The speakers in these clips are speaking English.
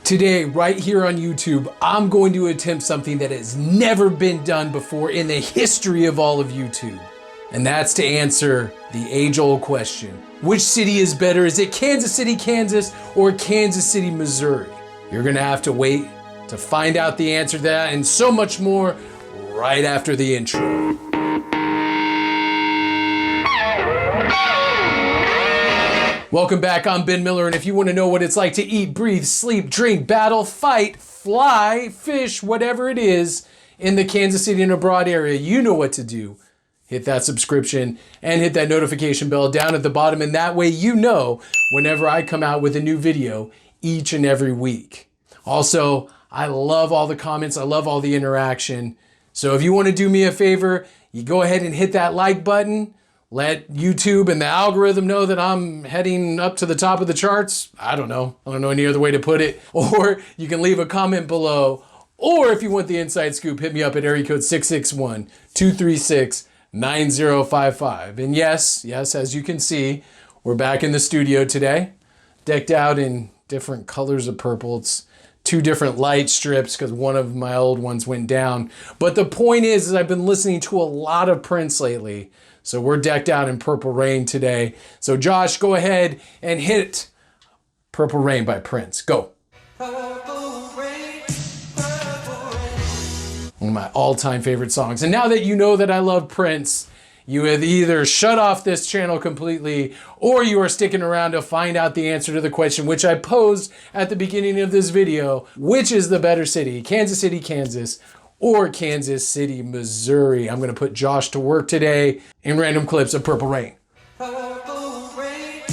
Today, right here on YouTube, I'm going to attempt something that has never been done before in the history of all of YouTube. And that's to answer the age-old question. Which city is better? Is it Kansas City, Kansas, or Kansas City, Missouri? You're gonna have to wait to find out the answer to that and so much more right after the intro. Welcome back, I'm Ben Miller, and if you want to know what it's like to eat, breathe, sleep, drink, battle, fight, fly, fish, whatever it is in the Kansas City and abroad area, you know what to do. Hit that subscription and hit that notification bell down at the bottom, and that way you know whenever I come out with a new video each and every week. Also, I love all the comments, I love all the interaction. So if you want to do me a favor, you go ahead and hit that like button. Let YouTube and the algorithm know that I'm heading up to the top of the charts. I don't know any other way to put it. Or you can leave a comment below. Or if you want the inside scoop, hit me up at area code 661-236-9055. And yes, as you can see, we're back in the studio today, decked out in different colors of purple. It's two different light strips because one of my old ones went down. But the point is I've been listening to a lot of Prince lately. So we're decked out in Purple Rain today. So Josh, go ahead and hit Purple Rain by Prince. Go. Purple Rain, Purple Rain. One of my all-time favorite songs. And now that you know that I love Prince, you have either shut off this channel completely or you are sticking around to find out the answer to the question which I posed at the beginning of this video. Which is the better city, Kansas City, Kansas, or Kansas City, Missouri? I'm gonna put Josh to work today in random clips of Purple Rain. Purple Rain.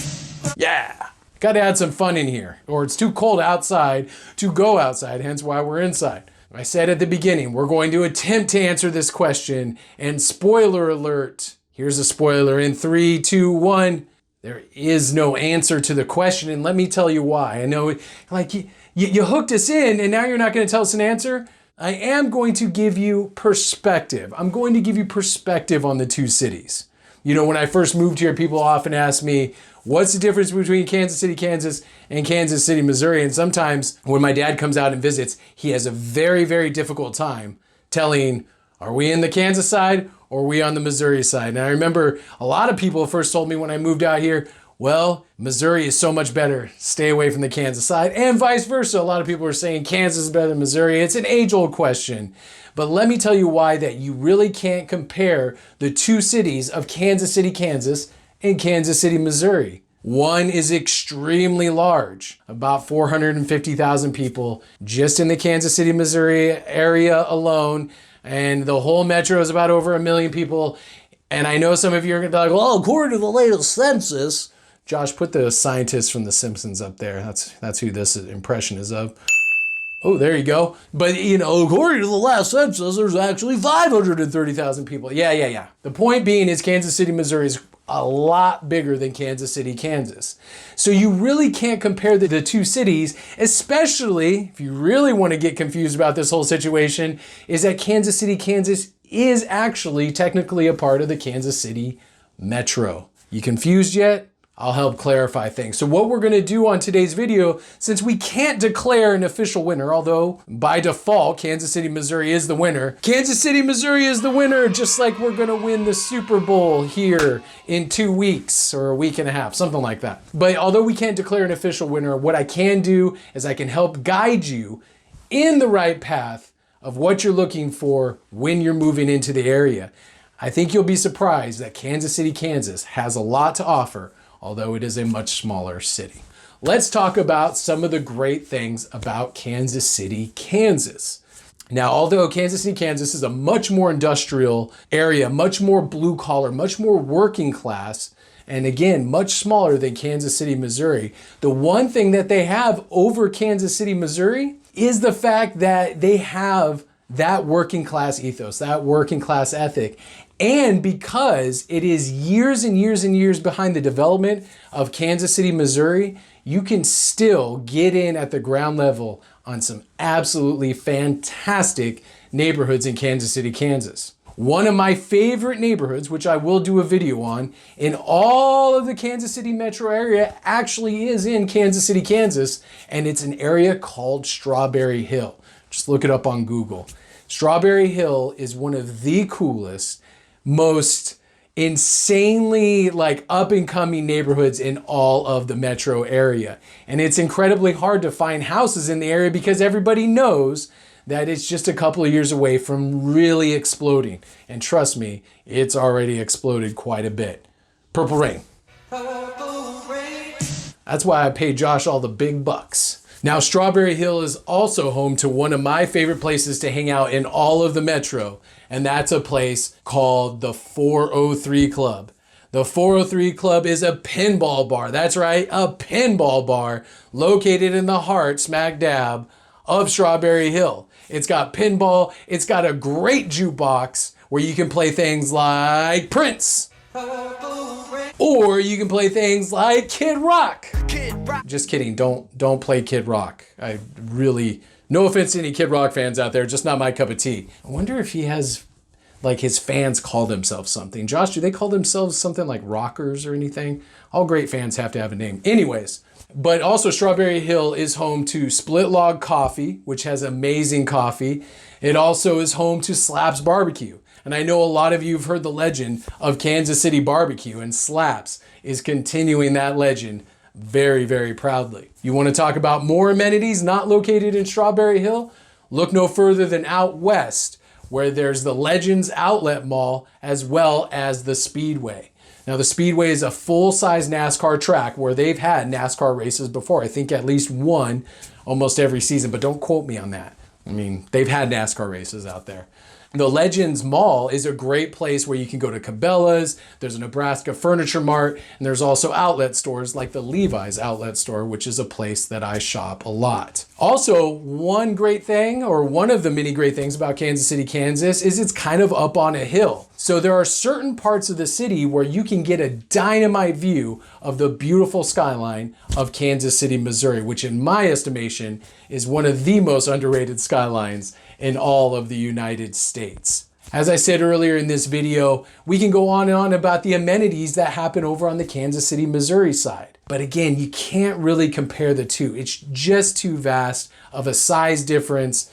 Yeah, gotta add some fun in here, or it's too cold outside to go outside, hence why we're inside. I said at the beginning, we're going to attempt to answer this question, and spoiler alert, here's a spoiler in 3, 2, 1. There is no answer to the question, and let me tell you why. I know, like, you hooked us in, and now you're not gonna tell us an answer? I am going to give you perspective. I'm going to give you perspective on the two cities. You know, when I first moved here, people often ask me, what's the difference between Kansas City, Kansas and Kansas City, Missouri? And sometimes when my dad comes out and visits, he has a very, very difficult time telling, are we in the Kansas side or are we on the Missouri side? And I remember a lot of people first told me when I moved out here, well, Missouri is so much better. Stay away from the Kansas side, and vice versa. A lot of people are saying Kansas is better than Missouri. It's an age-old question. But let me tell you why that you really can't compare the two cities of Kansas City, Kansas and Kansas City, Missouri. One is extremely large, about 450,000 people just in the Kansas City, Missouri area alone. And the whole metro is about over 1 million people. And I know some of you are going to be like, well, according to the latest census, Josh, put the scientist from The Simpsons up there. That's who this impression is of. Oh, there you go. But, you know, according to the last census, there's actually 530,000 people. Yeah. The point being is Kansas City, Missouri is a lot bigger than Kansas City, Kansas. So you really can't compare the two cities, especially if you really want to get confused about this whole situation, is that Kansas City, Kansas is actually technically a part of the Kansas City Metro. You confused yet? I'll help clarify things. So what we're gonna do on today's video, since we can't declare an official winner, although by default, Kansas City, Missouri is the winner. Kansas City, Missouri is the winner, just like we're gonna win the Super Bowl here in 2 weeks or a week and a half, something like that. But although we can't declare an official winner, what I can do is I can help guide you in the right path of what you're looking for when you're moving into the area. I think you'll be surprised that Kansas City, Kansas has a lot to offer, although it is a much smaller city. Let's talk about some of the great things about Kansas City, Kansas. Now, although Kansas City, Kansas is a much more industrial area, much more blue collar, much more working class, and again, much smaller than Kansas City, Missouri, the one thing that they have over Kansas City, Missouri is the fact that they have that working class ethos, that working class ethic. And because it is years and years and years behind the development of Kansas City, Missouri, you can still get in at the ground level on some absolutely fantastic neighborhoods in Kansas City, Kansas. One of my favorite neighborhoods, which I will do a video on, in all of the Kansas City metro area actually is in Kansas City, Kansas, and it's an area called Strawberry Hill. Just look it up on Google. Strawberry Hill is one of the coolest, most insanely like up and coming neighborhoods in all of the metro area. And it's incredibly hard to find houses in the area because everybody knows that it's just a couple of years away from really exploding. And trust me, it's already exploded quite a bit. Purple Rain. Purple Rain. That's why I pay Josh all the big bucks. Now, Strawberry Hill is also home to one of my favorite places to hang out in all of the metro, and that's a place called the 403 Club. The 403 Club is a pinball bar. That's right, a pinball bar located in the heart, smack dab, of Strawberry Hill. It's got pinball, it's got a great jukebox where you can play things like Prince. Or you can play things like Kid Rock. Just kidding, don't play Kid Rock. I really, no offense to any Kid Rock fans out there, just not my cup of tea. I wonder if he has, like his fans call themselves something. Josh, do they call themselves something like rockers or anything? All great fans have to have a name. Anyways, but also Strawberry Hill is home to Split Log Coffee, which has amazing coffee. It also is home to Slaps Barbecue. And I know a lot of you have heard the legend of Kansas City barbecue, and Slaps is continuing that legend very, very proudly. You want to talk about more amenities not located in Strawberry Hill? Look no further than out west, where there's the Legends Outlet Mall as well as the Speedway. Now, the Speedway is a full-size NASCAR track where they've had NASCAR races before. I think at least one almost every season, but don't quote me on that. I mean, they've had NASCAR races out there. The Legends Mall is a great place where you can go to Cabela's, there's a Nebraska Furniture Mart, and there's also outlet stores like the Levi's outlet store, which is a place that I shop a lot. Also, one great thing, or one of the many great things about Kansas City, Kansas, is it's kind of up on a hill. So there are certain parts of the city where you can get a dynamite view of the beautiful skyline of Kansas City, Missouri, which in my estimation is one of the most underrated skylines in all of the United States. As I said earlier in this video, we can go on and on about the amenities that happen over on the Kansas City, Missouri side. But again, you can't really compare the two. It's just too vast of a size difference,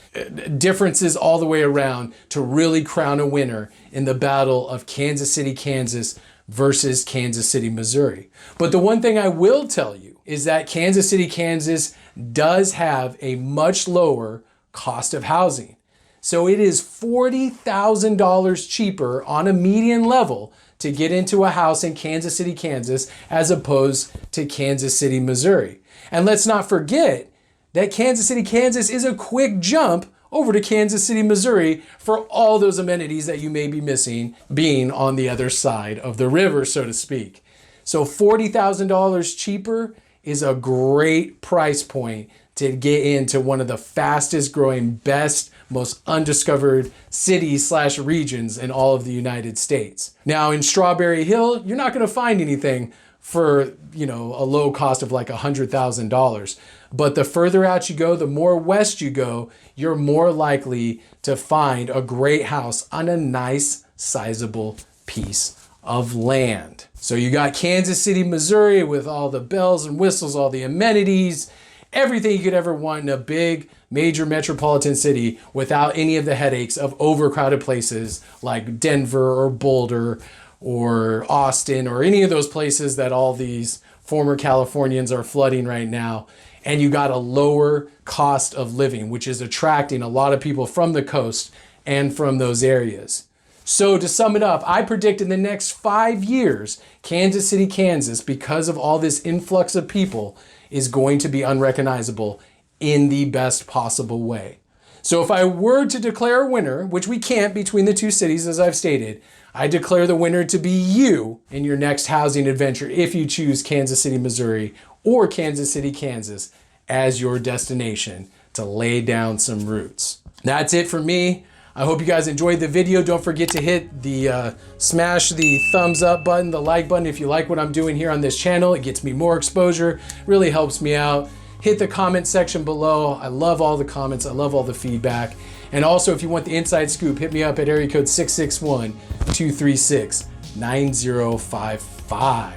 differences all the way around to really crown a winner in the battle of Kansas City, Kansas versus Kansas City, Missouri. But the one thing I will tell you is that Kansas City, Kansas does have a much lower cost of housing. So it is $40,000 cheaper on a median level to get into a house in Kansas City, Kansas, as opposed to Kansas City, Missouri. And let's not forget that Kansas City, Kansas is a quick jump over to Kansas City, Missouri for all those amenities that you may be missing being on the other side of the river, so to speak. So $40,000 cheaper is a great price point to get into one of the fastest growing, best, most undiscovered cities/regions in all of the United States. Now in Strawberry Hill, you're not going to find anything for, a low cost of like $100,000. But the further out you go, the more west you go, you're more likely to find a great house on a nice, sizable piece of land. So you got Kansas City, Missouri with all the bells and whistles, all the amenities, everything you could ever want in a big, major metropolitan city without any of the headaches of overcrowded places like Denver or Boulder or Austin or any of those places that all these former Californians are flooding right now. And you got a lower cost of living, which is attracting a lot of people from the coast and from those areas. So to sum it up, I predict in the next 5 years, Kansas City, Kansas, because of all this influx of people, is going to be unrecognizable in the best possible way. So if I were to declare a winner, which we can't between the two cities, as I've stated, I declare the winner to be you in your next housing adventure if you choose Kansas City, Missouri or Kansas City, Kansas as your destination to lay down some roots. That's it for me. I hope you guys enjoyed the video. Don't forget to hit the smash the thumbs up button, the like button if you like what I'm doing here on this channel. It gets me more exposure, really helps me out. hit the comment section below. I love all the comments. I love all the feedback. And also, if you want the inside scoop, hit me up at area code 661-236-9055.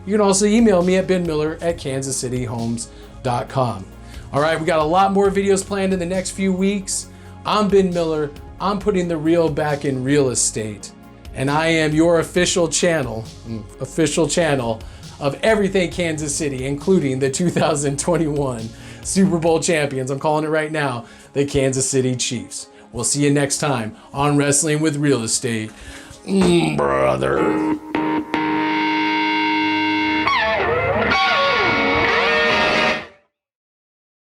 You can also email me at benmiller@kansascityhomes.com. All right, we got a lot more videos planned in the next few weeks. I'm Ben Miller. I'm putting the real back in real estate. And I am your official channel of everything Kansas City, including the 2021 Super Bowl champions. I'm calling it right now, the Kansas City Chiefs. We'll see you next time on Wrestling with Real Estate. Brother.